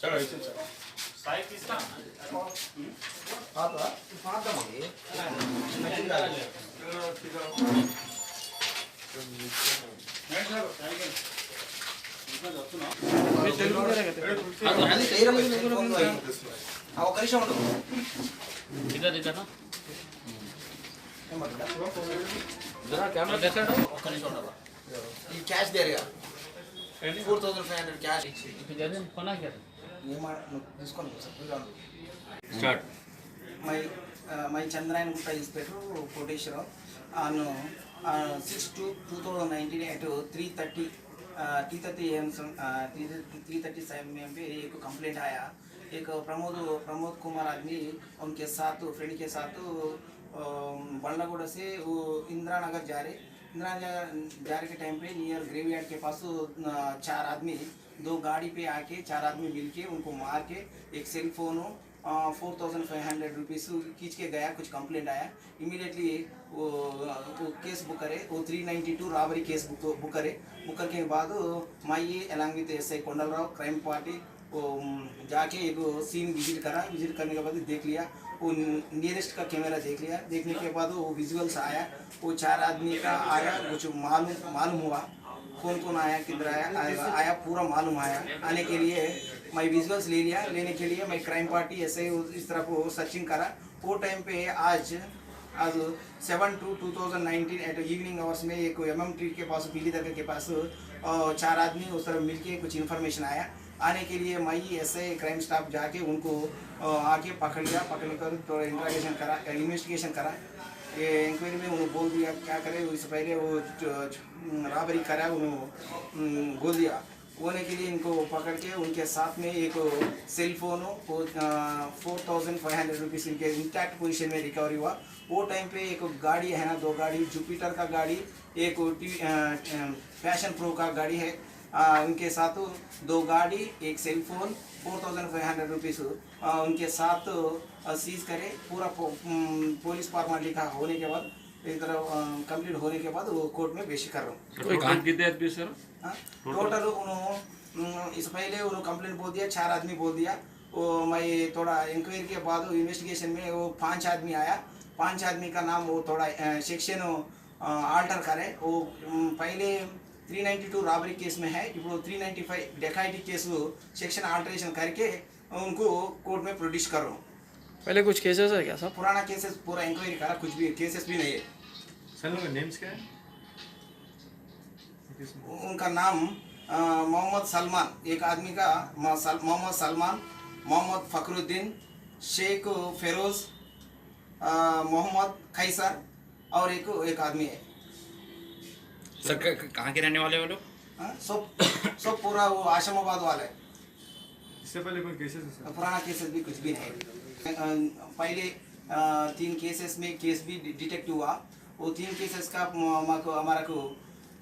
चलो ऐसे चलो साइड किसका పాత పాతమండి అది టైర్ ఒక నిమిషం ఉండు इधर इधर ना जरा कैमरा देखा ఒక్క నిమిషం ఉండరా ఈ క్యాష్ దేరేగా 4500 క్యాష్ ఇప్పుడు జరిగిన పనా क्या తీసుకోండి సార్ स्टार्ट మై చంద్రాయన్ గుట్ట inspector Koteswaram on 6/2/2019 at 3:30 AM 3:30 AM पे एक कंप्लेंट आया। एक प्रमोद कुमार आदमी उनके साथ फ्रेंड के साथ बंडलागुड़ा से वो इंदिरा नगर जा रहे के टाइम पे नियर ग्रेवयार्ड के पास 4 आदमी 2 गाड़ी पे आके 4 आदमी मिल के उनको मार के एक सेल फोन 4500 रुपीज़ खींच के गया। कुछ कंप्लेंट आया, इमीडिएटली वो केस बुक करे, वो 392 रॉबरी केस बुक करे। बुक करके बाद my along with SI Kondalrao crime party वो जाके एक सीन विजिट करा। विजिट करने के बाद देख लिया, वो नियरेस्ट का कैमरा देख लिया। देखने के बाद वो विजुअल्स आया, वो 4 आदमी का आया, कुछ मालूम हुआ कौन कौन आया, किधर आया पूरा मालूम आया। आने के लिए मैं विजुअल्स ले लिया। लेने के लिए मैं क्राइम पार्टी ऐसे इस तरह को सर्चिंग करा। वो टाइम पे आज 7/2/2019 एट इवनिंग आवर्स में एक MM ट्री के पास पीली दरगाह के पास 4 आदमी उस तरह मिल के कुछ इन्फॉर्मेशन आया। आने के लिए मैं ऐसे क्राइम स्टाफ जाके उनको आके पकड़ लिया। पकड़ कर थोड़ा इंट्रोगेशन करा, इन्वेस्टिगेशन करा। ये इंक्वायरी में उन्होंने बोल दिया क्या करे, इससे पहले वो रॉबरी करा, उन्होंने बोल दिया। होने के लिए इनको पकड़ के उनके साथ में एक सेल फोन 4500 रुपीज़ इनके इंटैक्ट पोजीशन में रिकवरी हुआ। वो टाइम पे एक गाड़ी है ना, 2 गाड़ी जुपिटर का गाड़ी, एक पैशन प्रो का गाड़ी है, उनके साथ 2 गाड़ी, एक सेल फोन 4500 रुपीज़ उनके साथ सीज करे। पूरा पुलिस फॉर्मेलिटी का होने के बाद एक तरह कंप्लीट होने के बाद वो कोर्ट में पेश कर रहा हूँ। कितने आदमी सर टोटल उन्होंने इस पहले उन्होंने कंप्लेंट बोल दिया, 4 आदमी बोल दिया। वो मैं थोड़ा इंक्वायरी के बाद इन्वेस्टिगेशन में वो 5 आदमी आया। 5 आदमी का नाम वो थोड़ा सेक्शन आल्टर करे। वो पहले 392 रॉबरी केस में है, ఇప్పుడు 395 डेकाइटी केस सेक्शन आल्टरेशन करके उनको कोर्ट में प्रोड्यूस कर रहा हूँ। पहले कुछ केसेस है क्या साहब? पुराना केसेस पूरा इंक्वायरी करा, कुछ भी केसेस भी नहीं है। सर लोग नेम्स क्या है? उनका नाम मोहम्मद सलमान, एक आदमी का मोहम्मद सलमान, मोहम्मद फखरुद्दीन, शेख फेरोज, मोहम्मद खैसर और एक आदमी है। सर कहाँ के रहने वाले हो लोग? सब पूरा वो आशमाबाद वाला है। इससे पहले कोई केसेस है सर? पुराना केसेस भी कुछ भी नहीं है। पहले 3 केसेस में केस भी डिटेक्ट हुआ। वो 3 केसेस का हमारा को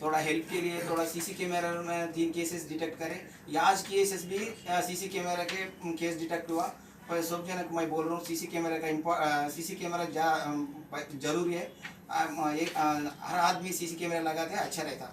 थोड़ा हेल्प के लिए थोड़ा सीसी कैमरा में 3 केसेस डिटेक्ट करे। आज केसेस भी सीसी कैमरा के केस डिटेक्ट हुआ। पर सब जन मैं बोल रहा हूँ सीसी कैमरा का सीसी कैमरा जरूरी है। हर आदमी सीसी कैमरा लगाते हैं, अच्छा रहता।